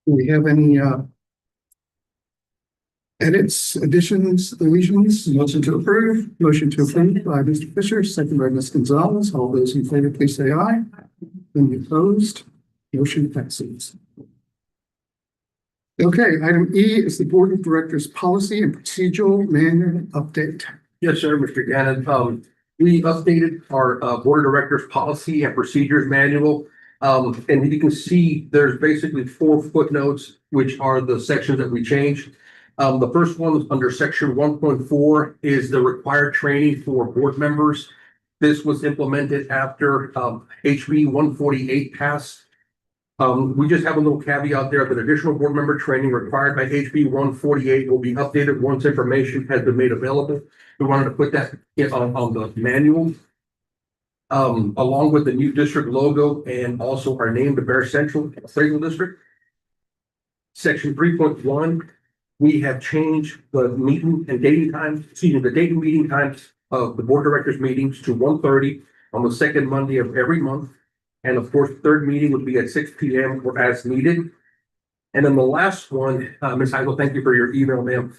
Do we have any edits, additions, deletions? Motion to approve. Motion to approve by Mr. Fisher, second by Ms. Gonzalez. All those in favor, please say aye. Any opposed? Motion passes. Okay, item E is the Board of Directors Policy and Procedural Manual Update. Yes, sir, Mr. Gannon. We updated our Board of Directors Policy and Procedures Manual. And you can see there's basically 4 footnotes, which are the sections that we changed. The first one is under section 1.4 is the required training for board members. This was implemented after HB 148 passed. We just have a little caveat there that additional board member training required by HB 148 will be updated once information has been made available. We wanted to put that on the manual. Along with the new district logo and also our name, the Bear Central Appraisal District. Section 3.1, we have changed the meeting and dating times, the date and meeting times of the board of directors meetings to 1:30 on the second Monday of every month. And of course, the third meeting would be at 6 p.m. or as needed. And then the last one, Ms. Heigl, thank you for your email, ma'am.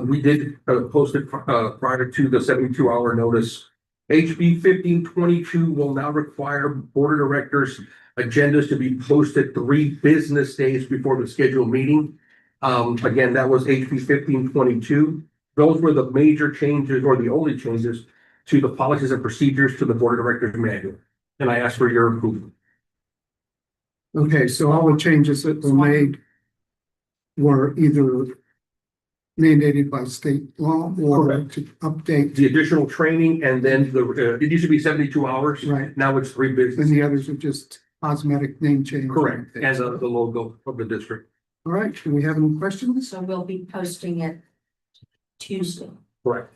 We did post it prior to the 72-hour notice. HB 1522 will now require board of directors agendas to be posted 3 business days before the scheduled meeting. Again, that was HB 1522. Those were the major changes or the only changes to the policies and procedures to the board of directors manual. And I ask for your approval. Okay, so all the changes that were made were either mandated by state law or Correct. to update. The additional training and then it used to be 72 hours. Right. Now it's 3 business. And the others are just cosmetic name change. Correct. And the logo of the district. All right, do we have any questions? So we'll be posting it Tuesday. Correct.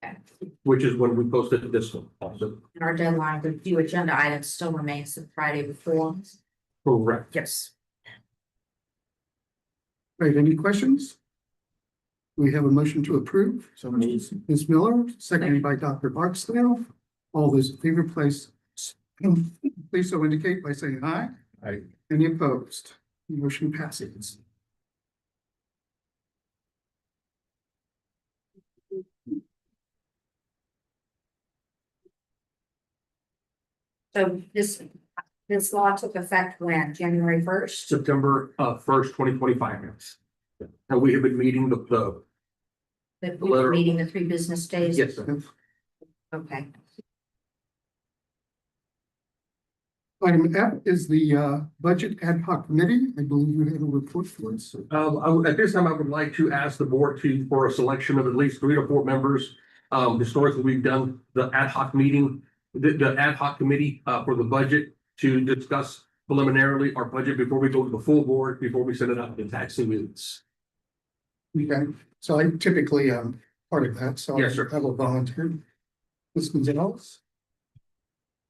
Okay. Which is when we posted this one also. And our deadline to do agenda items still remains the Friday before. Correct. Yes. Right, any questions? We have a motion to approve. So Ms. Miller, seconded by Dr. Barksdale. All those in favor, please so indicate by saying aye. Aye. Any opposed? Motion passes. So this law took effect when? January 1st? September 1st, 2025. And we have been meeting the That we were meeting the 3 business days? yes, sir. Okay. Item F is the Budget Ad Hoc Committee. I believe you have a report for us. At this time, I would like to ask the board for a selection of at least 3 to 4 members. Historically, we've done the ad hoc meeting, the ad hoc committee for the budget to discuss preliminarily our budget before we go to the full board, before we send it out to taxing meetings. Okay, so I typically part of that, so Yes, sir. I will volunteer. Ms. Gonzalez?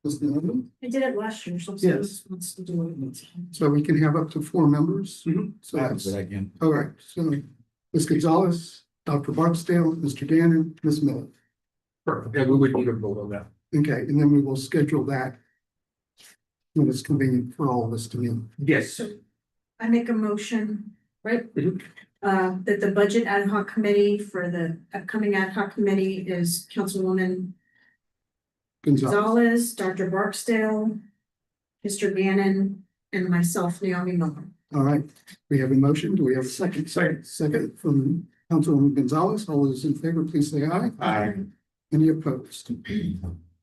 Ms. Nolan? I did it last year, so Yes. let's do it. So we can have up to 4 members. Mhm. So that's, all right, so Ms. Gonzalez, Dr. Barksdale, Mr. Gannon, Ms. Miller. Perfect. Yeah, we would need a vote on that. Okay, and then we will schedule that when it's convenient for all of us to meet. Yes. I make a motion, right? Mhm. That the budget ad hoc committee for the upcoming ad hoc committee is Councilwoman Gonzalez. Gonzalez, Dr. Barksdale, Mr. Gannon, and myself, Naomi Miller. All right, we have a motion. Do we have a second? Second from Councilwoman Gonzalez. All those in favor, please say aye. Aye. Any opposed?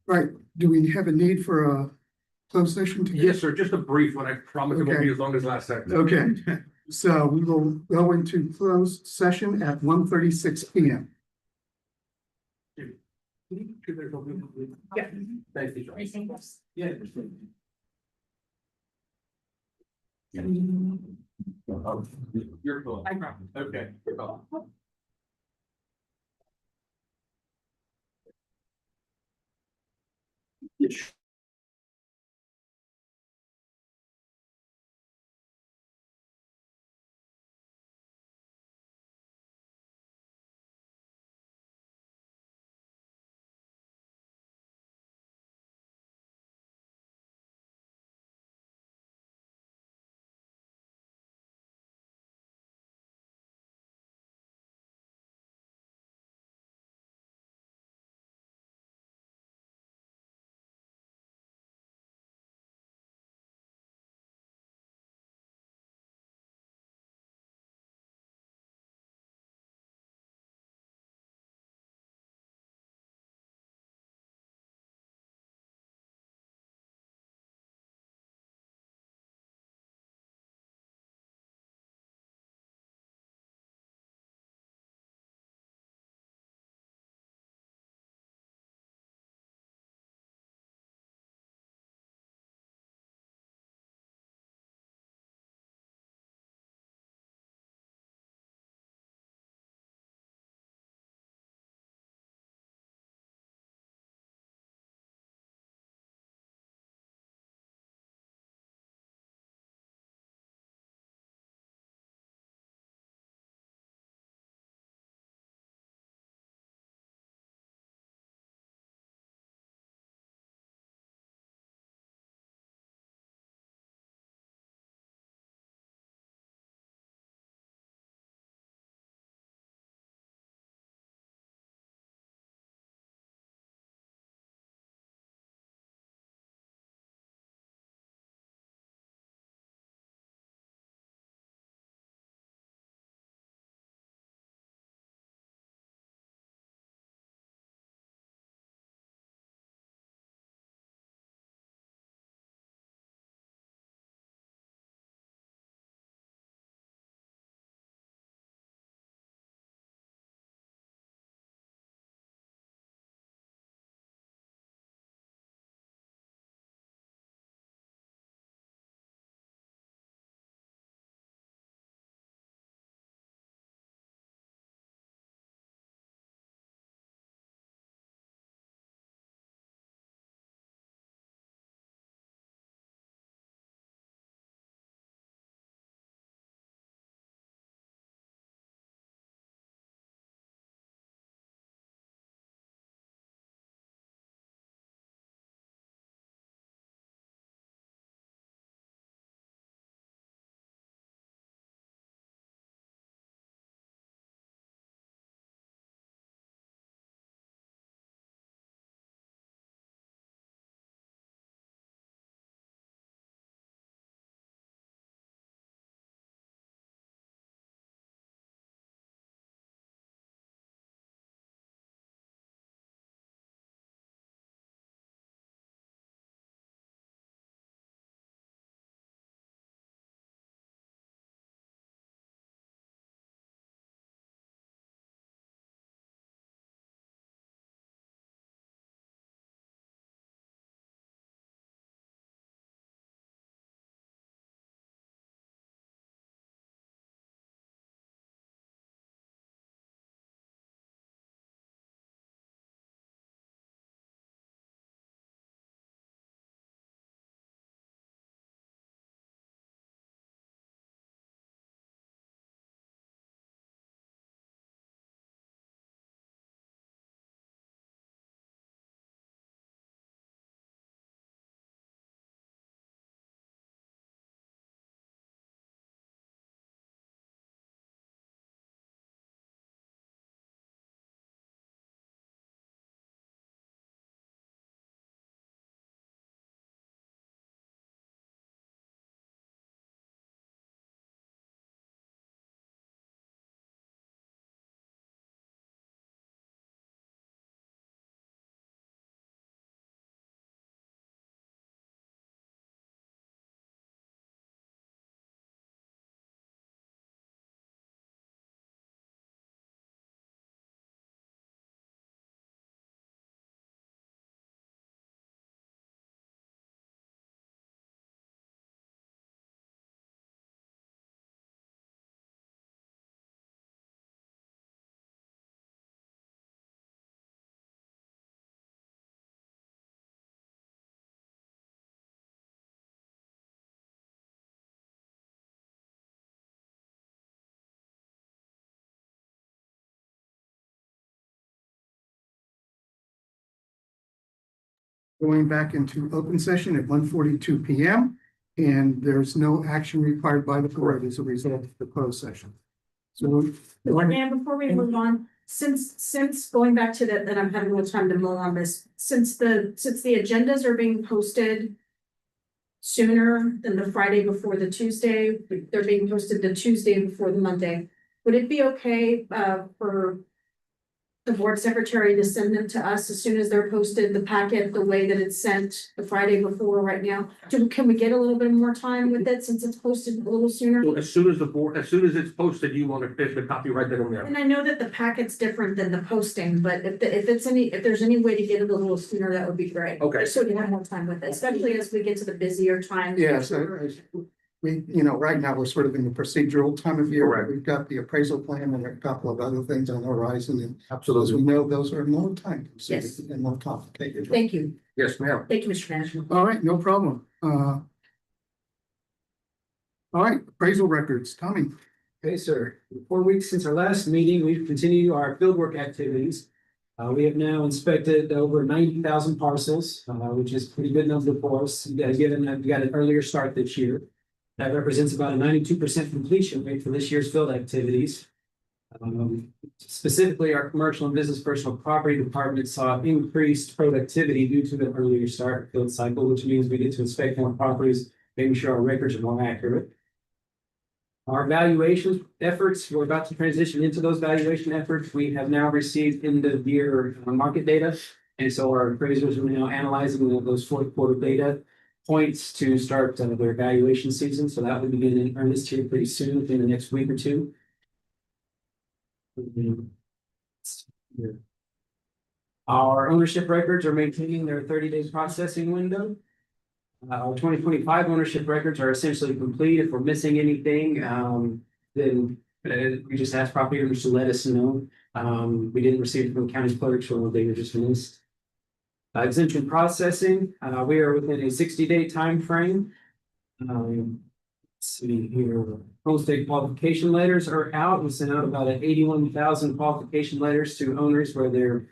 Right, do we have a need for a closed session? Yes, sir. Just a brief one. I promise it won't be as long as last time. Okay, so we will go into closed session at 1:36 p.m. Yeah. Thank you. Anything else? Yeah. You're cool. Okay. Yes. going back into open session at 1:42 PM. And there's no action required by the board as a result of the closed session. So, And before we move on, since going back to that, I'm having a little time to mull on this, since the agendas are being posted sooner than the Friday before the Tuesday, they're being posted the Tuesday before the Monday. Would it be okay, for the board secretary to send them to us as soon as they're posted, the packet, the way that it's sent the Friday before right now? Can we get a little bit more time with it since it's posted a little sooner? So as soon as it's posted, you want to, if the copy right then and there. And I know that the packet's different than the posting, but if there's any way to get it a little sooner, that would be great. Okay. So we have more time with it, especially as we get to the busier times. yes, we, right now, we're sort of in the procedural time of year. Correct. We've got the appraisal plan and a couple of other things on the horizon. And as Absolutely. we know, those are more time consuming Yes. and more complicated. Thank you. Yes, ma'am. Thank you, Mr. Manager. All right, no problem. All right, appraisal records, Tommy. Okay, sir. 4 weeks since our last meeting, we've continued our fieldwork activities. We have now inspected over 90,000 parcels, which is a pretty good number for us, given that we got an earlier start this year. That represents about a 92% completion rate for this year's field activities. Specifically, our commercial and business personal property department saw increased productivity due to the earlier start field cycle, which means we get to inspect more properties, making sure our records are more accurate. Our valuation efforts, we're about to transition into those valuation efforts. We have now received end of year market data. And so our appraisers are now analyzing those fourth quarter data points to start their evaluation season. So that will begin in earnest here pretty soon, within the next week or two. Our ownership records are maintaining their 30-day processing window. Our 2025 ownership records are essentially complete. If we're missing anything, then we just ask property owners to let us know. We didn't receive it from the county clerk, so they were just missed. Exemption processing, we are within a 60-day time frame. Let's see here, homestead qualification letters are out. We sent out about 81,000 qualification letters to owners where their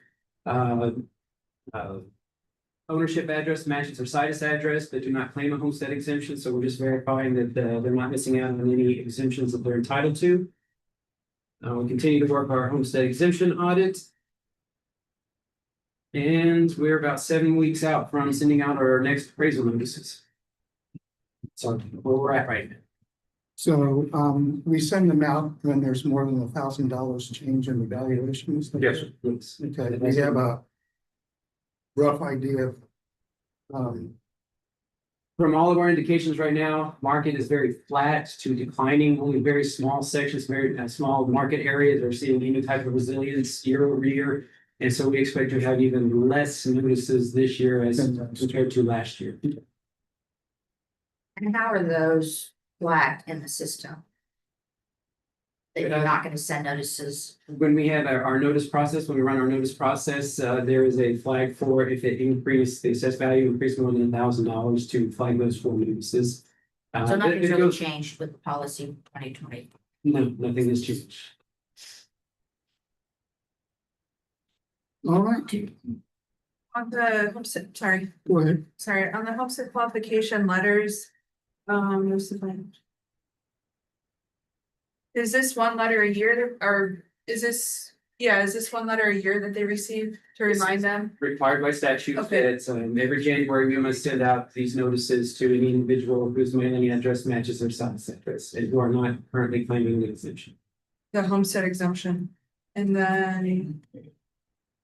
ownership address matches their situs address, but do not claim a homestead exemption. So we're just verifying that they're not missing out on any exemptions that they're entitled to. We continue to work our homestead exemption audit. And we're about 7 weeks out from sending out our next appraisal notices. So where we're at right now. So we send them out when there's more than $1,000 change in the valuations. Yes, sir. Yes. Okay, we have a rough idea of From all of our indications right now, market is very flat to declining, only very small sections, very small market areas are seeing any type of resilience year over year. And so we expect to have even less notices this year as compared to last year. And how are those flagged in the system? That you're not gonna send notices? When we have our notice process, when we run our notice process, there is a flag for if it increased, the assessed value increased more than $1,000 to flag those 4 notices. So nothing's it really goes- changed with the policy 2020. No, nothing has changed. all right, On the homestead, go ahead. on the homestead qualification letters, where's the plan? Is this one letter a year, or is this one letter a year that they receive to remind them? Required by statute Okay. that every January we must send out these notices to any individual whose mailing address matches their situs address and who are not currently claiming the exemption. The homestead exemption, and then.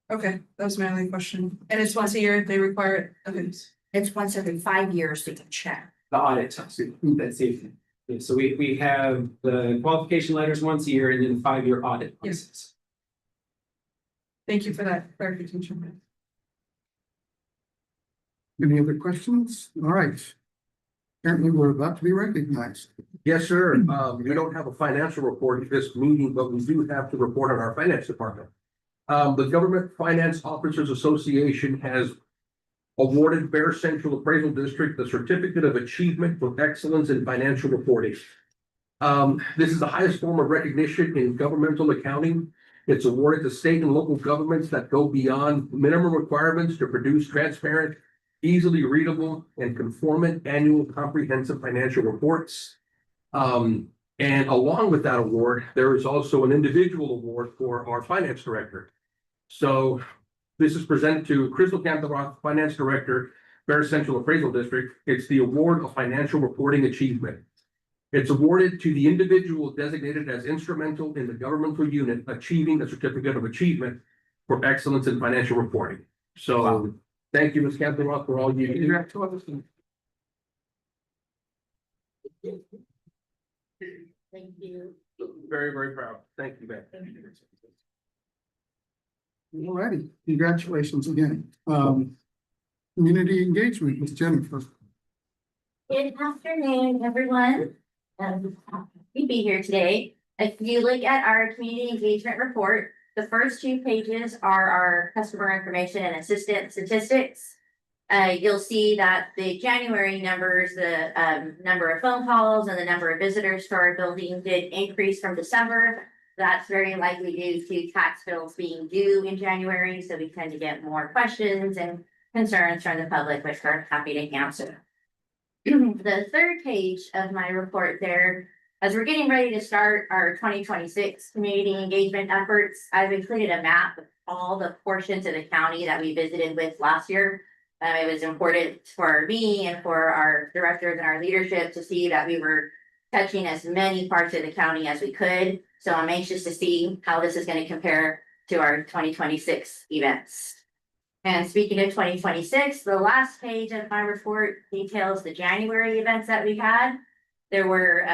Okay, that was my only question, and it's once a year, they require it, okay. It's once every 5 years that you check. The audit, that's it. Yeah, so we have the qualification letters once a year and then the 5-year audit process. Thank you for that clarification. Any other questions? All right. Apparently, we're about to be recognized. Yes, sir. We don't have a financial report at this meeting, but we do have to report on our finance department. The Government Finance Officers Association has awarded Bear Central Appraisal District the Certificate of Achievement for Excellence in Financial Reporting. This is the highest form of recognition in governmental accounting. It's awarded to state and local governments that go beyond minimum requirements to produce transparent, easily readable and conformant annual comprehensive financial reports. And along with that award, there is also an individual award for our finance director. So this is presented to Crystal Cantaroth, Finance Director, Bear Central Appraisal District. It's the Award of Financial Reporting Achievement. It's awarded to the individual designated as instrumental in the governmental unit achieving a certificate of achievement for excellence in financial reporting. So thank you, Ms. Cantaroth, for all you do. Thank you. Very, very proud. Thank you, man. All righty, congratulations again. Community engagement with Jennifer. Good afternoon, everyone. We'd be here today. If you look at our community engagement report, the first 2 pages are our customer information and assistant statistics. You'll see that the January numbers, the number of phone calls and the number of visitors to our building did increase from December. That's very likely due to tax bills being due in January, so we tend to get more questions and concerns from the public, which we're happy to answer. The third page of my report there, as we're getting ready to start our 2026 community engagement efforts, I've included a map of all the portions of the county that we visited with last year. It was important for me and for our directors and our leadership to see that we were touching as many parts of the county as we could. So I'm anxious to see how this is going to compare to our 2026 events. And speaking of 2026, the last page of my report details the January events that we had. There were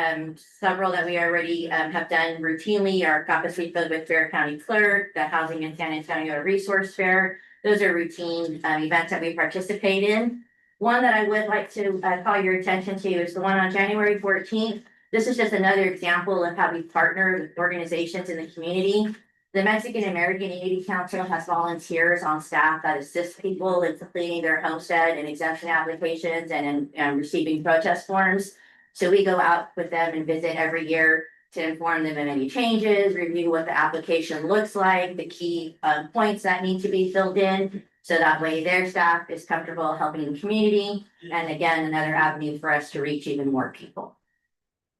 several that we already have done routinely. Our Caucus Week with Fair County Clerk, the Housing in San Antonio Resource Fair. Those are routine events that we participate in. One that I would like to call your attention to is the one on January 14th. This is just another example of how we partner with organizations in the community. The Mexican American Unity Council has volunteers on staff that assist people in completing their homestead and exemption applications and in receiving protest forms. So we go out with them and visit every year to inform them of any changes, review what the application looks like, the key points that need to be filled in. So that way their staff is comfortable helping the community. And again, another avenue for us to reach even more people.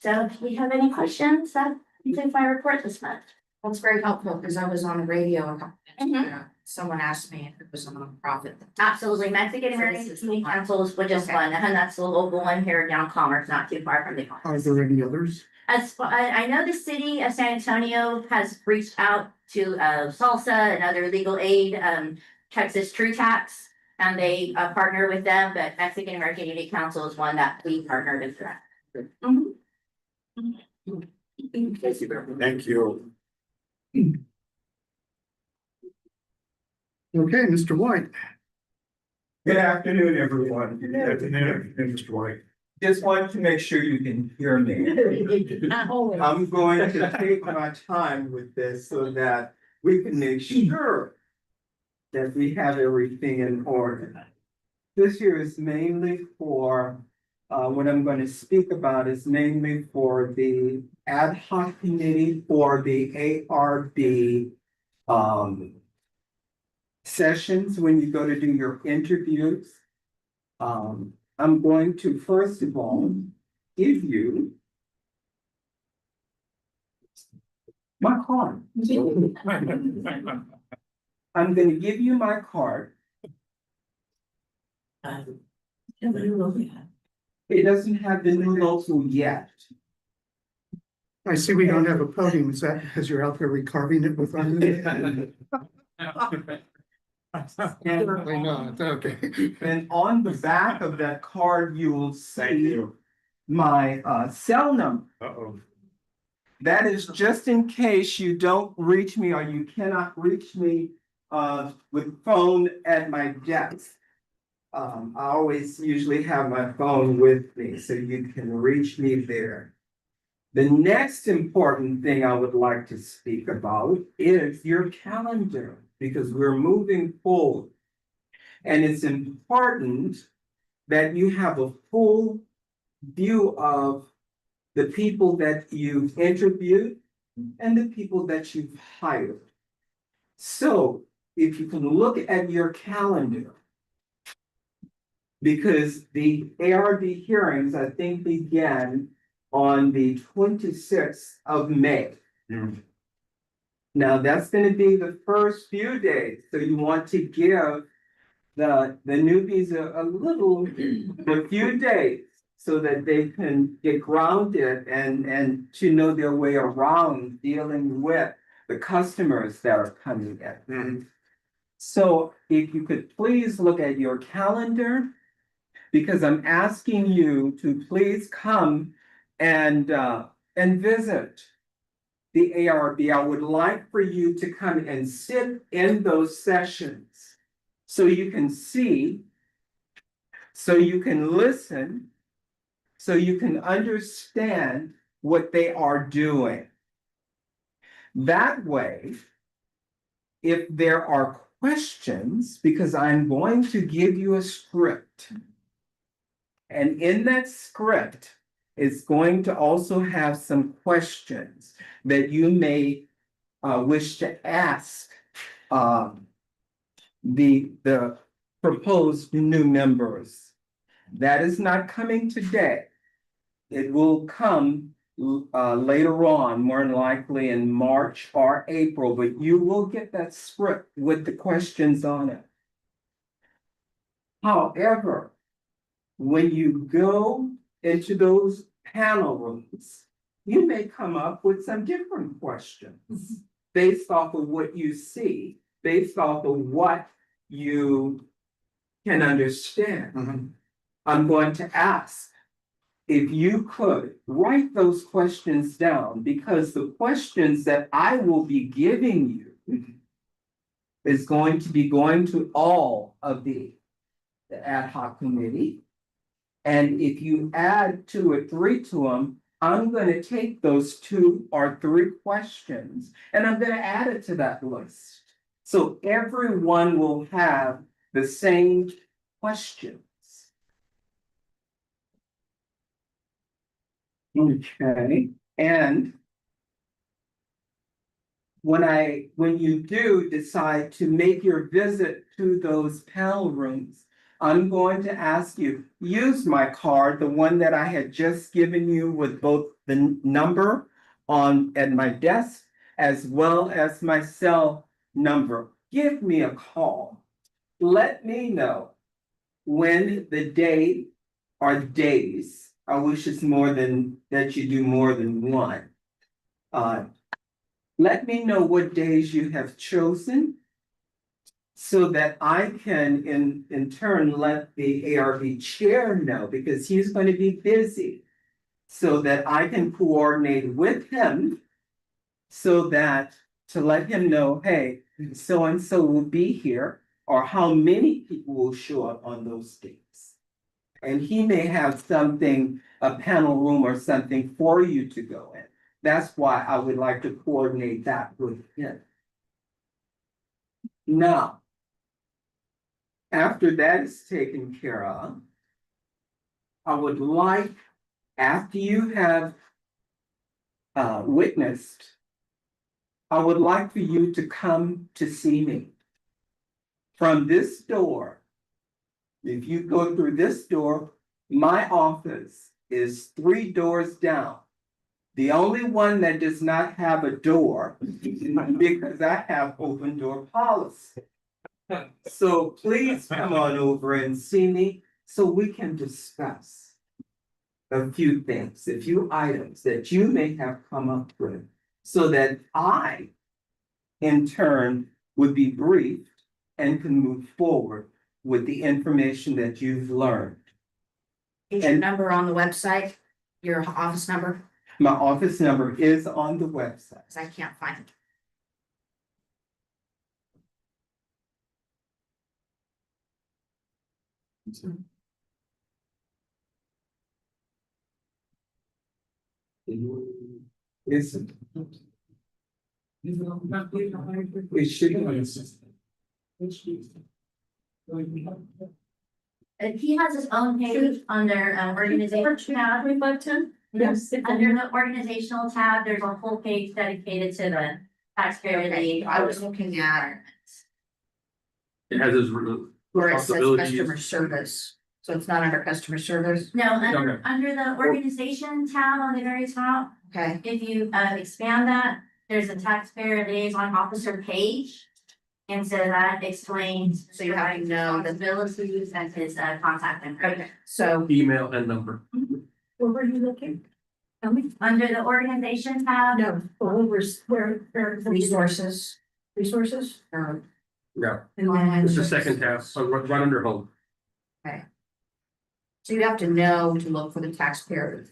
So if we have any questions, that concludes my report this month. That's very helpful because I was on the radio a couple Mhm. minutes ago. Someone asked me if it was a nonprofit. Absolutely, Mexican American Community Councils, which is one, and that's the local one here down Commerce, not too far from the Are office. there any others? I know the city of San Antonio has reached out to Salsa and other legal aid, Texas True Tax, and they partner with them, but Mexican American Unity Council is one that we partner with. Mhm. Thank you. Okay, Mr. White. Good afternoon, everyone. Good afternoon, Mr. White. Just wanted to make sure you can hear me. I'm going to take my time with this so that we can make sure that we have everything in order. This year is mainly for, what I'm going to speak about is mainly for the ad hoc committee for the ARB sessions when you go to do your interviews. I'm going to first of all give you my card. I'm going to give you my card. It doesn't have the new logo yet. I see we don't have a podium. Is that because you're out there recarving it with? Certainly not, okay. And on the back of that card, you will see my cell number. Uh-oh. That is just in case you don't reach me or you cannot reach me with phone at my desk. I always usually have my phone with me, so you can reach me there. The next important thing I would like to speak about is your calendar, because we're moving forward. And it's important that you have a full view of the people that you've interviewed and the people that you've hired. So if you can look at your calendar, Because the ARB hearings, I think, began on the 26th of May. Now, that's gonna be the first few days, so you want to give the newbies a few days so that they can get grounded and to know their way around dealing with the customers that are coming in. So if you could please look at your calendar, because I'm asking you to please come and visit the ARB. I would like for you to come and sit in those sessions so you can see, so you can listen, so you can understand what they are doing. That way, if there are questions, because I'm going to give you a script, and in that script, it's going to also have some questions that you may wish to ask the proposed new members. That is not coming today. It will come later on, more than likely in March or April, but you will get that script with the questions on it. However, when you go into those panel rooms, you may come up with some different questions based off of what you see, based off of what you can understand. I'm going to ask if you could write those questions down, because the questions that I will be giving you is going to be going to all of the ad hoc committee. And if you add 2 or 3 to them, I'm going to take those 2 or 3 questions and I'm going to add it to that list. So everyone will have the same questions. Okay, and when you do decide to make your visit to those panel rooms, I'm going to ask you, use my card, the one that I had just given you with both the number at my desk as well as my cell number. Give me a call. Let me know when the day or days, I wish it's more than that you do more than one. Let me know what days you have chosen so that I can in turn let the ARB chair know, because he's going to be busy, so that I can coordinate with him so that to let him know, hey, so and so will be here, or how many people will show up on those days. And he may have something, a panel room or something for you to go in. That's why I would like to coordinate that with him. Now, after that is taken care of, I would like, after you have witnessed, I would like for you to come to see me. From this door, if you go through this door, my office is 3 doors down. The only one that does not have a door, because I have open door policy. So please come on over and see me so we can discuss a few things, a few items that you may have come up with, so that I, in turn, would be briefed and can move forward with the information that you've learned. Is your number on the website, your office number? My office number is on the website. Cause I can't find it. It's, it should And he has his own page under organization tab. 2510? Yes, under the organizational tab, there's a whole page dedicated to the taxpayer. Okay, I was looking at It has his where it says responsibilities. customer service. So it's not under customer service, No, under, Okay. under the organization tab on the very top, okay? if you expand that, there's a taxpayer liaison officer page. And so that explains. So you have to know the- Responsibilities and his contact information. Okay, so, Email and number. Where were you looking? Tell me. Under the organization tab. No, where? resources, Resources? or, Yeah. and then. It's the second tab, so right under home. So you have to know to look for the taxpayer.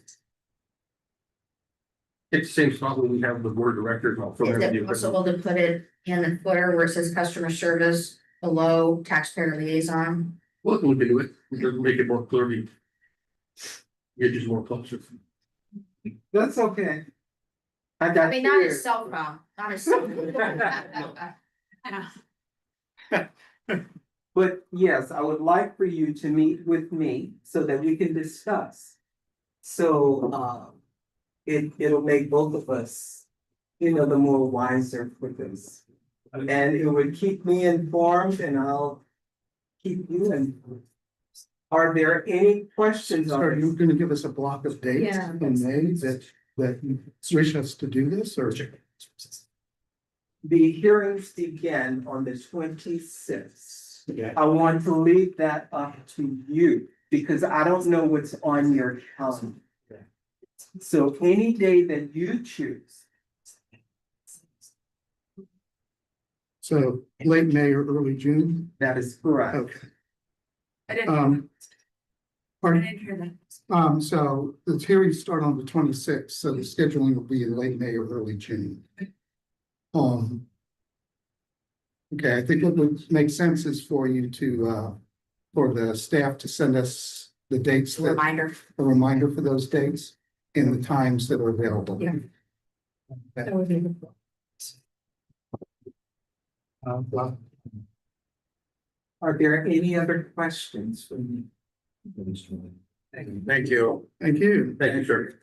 It's the same spot when we have the board of directors. Is it possible to put it in the footer where it says customer service below taxpayer liaison? Well, we can do it, we can make it more clearly. Get just more closer. That's okay. I I got mean, not clear. his cell phone, not his cell phone. But yes, I would like for you to meet with me so that we can discuss. So, it'll make both of us, the more wiser for this. And it would keep me informed and I'll keep you informed. Are there any questions So are on you this? gonna give us a block of dates Yeah. in May that you wish us to do this, or? The hearings begin on the 26th. I want to leave that up to you because I don't know what's on your calendar. So any day that you choose. So late May or early June? That is correct. Okay. I didn't, I Pardon? didn't hear that. So the hearings start on the 26th, so the scheduling will be in late May or early June. Okay, I think what would make sense is for you to, for the staff to send us the dates, a Reminder. reminder for those dates and the times that are available. Yeah. That would be the. Are there any other questions for me? Thank you. Thank you. Thank you, sir.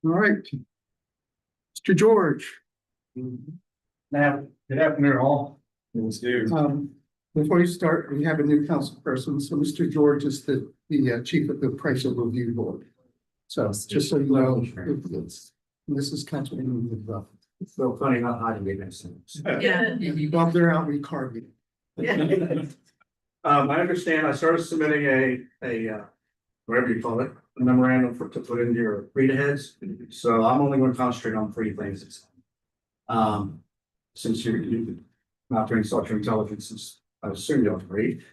All right. Mr. George, Now, good afternoon, all. Let's do. before you start, we have a new council person. So Mr. George is the chief of the Appraisal Review Board. So just so you know, this is Councilman McDuff. It's so funny how high you get next to. Yeah. While they're out recording. I understand I started submitting a whatever you call it, a memorandum to put into your read aheads. So I'm only going to concentrate on three things. Since you're not doing social intelligence, I assume you don't read.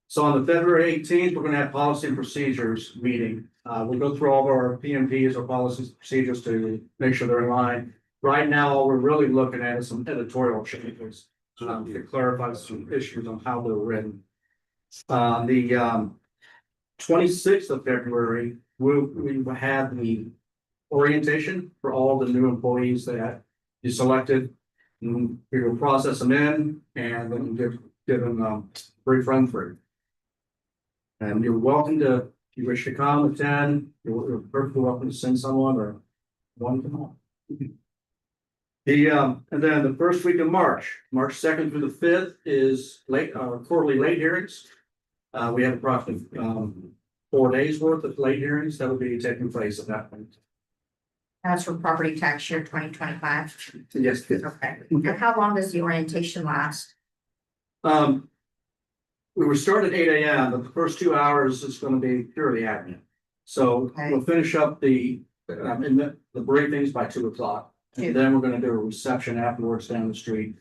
So on the February 18th, we're going to have policy and procedures meeting. We'll go through all of our PMPs or policies and procedures to make sure they're in line. Right now, all we're really looking at is some editorial changes to clarify some issues on how they're written. The 26th of February, we will have the orientation for all the new employees that you selected. And we will process them in and then give them a brief run through. And you're welcome to, if you wish to come, attend, you're perfectly welcome to send someone or one come on. And then the first week of March 2nd through the 5th is quarterly late hearings. We have approximately 4 days worth of late hearings that will be taking place at that point. That's for property tax year 2025. Yes. Okay. And how long does the orientation last? We were started at 8 a.m., but the first 2 hours is going to be purely admin. So Okay. we'll finish up the briefings by 2 o'clock. And then we're going to do a reception afterwards down the street.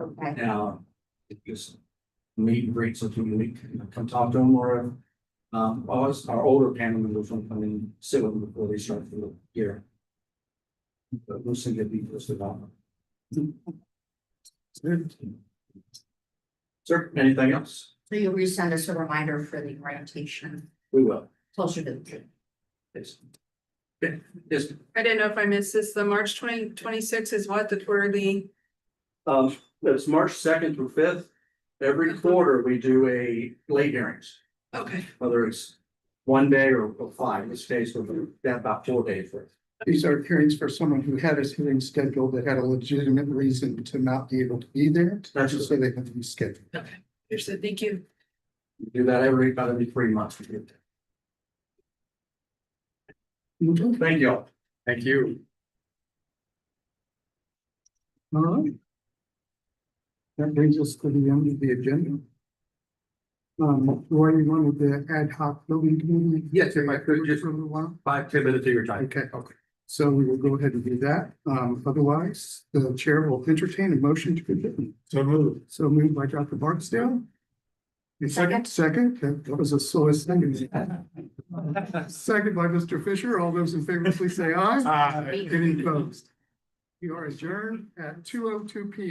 Okay. Now, just meet and greet some people, we can come talk to them or, our older panel members will come in and sit with them before they start the year. But we'll see get details about them. Sir, anything else? So you'll resend us a reminder for the orientation We will. closer to the date. Yes. Okay, yes, I didn't know if I missed this. The March 2026 is what the quarterly. it's March 2nd through 5th. Every quarter, we do a late hearings, Okay, whether it's 1 day or 5. This case, we've got about 4 days worth. These are hearings for someone who had his hearing scheduled that had a legitimate reason to not be able to be there. That's just so they have to be scheduled. Understood, thank you. Do that about every 3 months. Thank you all. Thank you. All right. That brings us to the end of the agenda. Roy, you wanted the ad hoc building committee? Yes, if I could just For a little while? 5-10 minutes of your time. Okay, so we will go ahead and do that. Otherwise, the chair will entertain a motion to adjourn. So move. So moved by Dr. Barksdale. Second. Second, that was a slowest thing. Second by Mr. Fisher. All those in favor, please say aye. Aye. Any opposed? You are adjourned at 2:02 PM.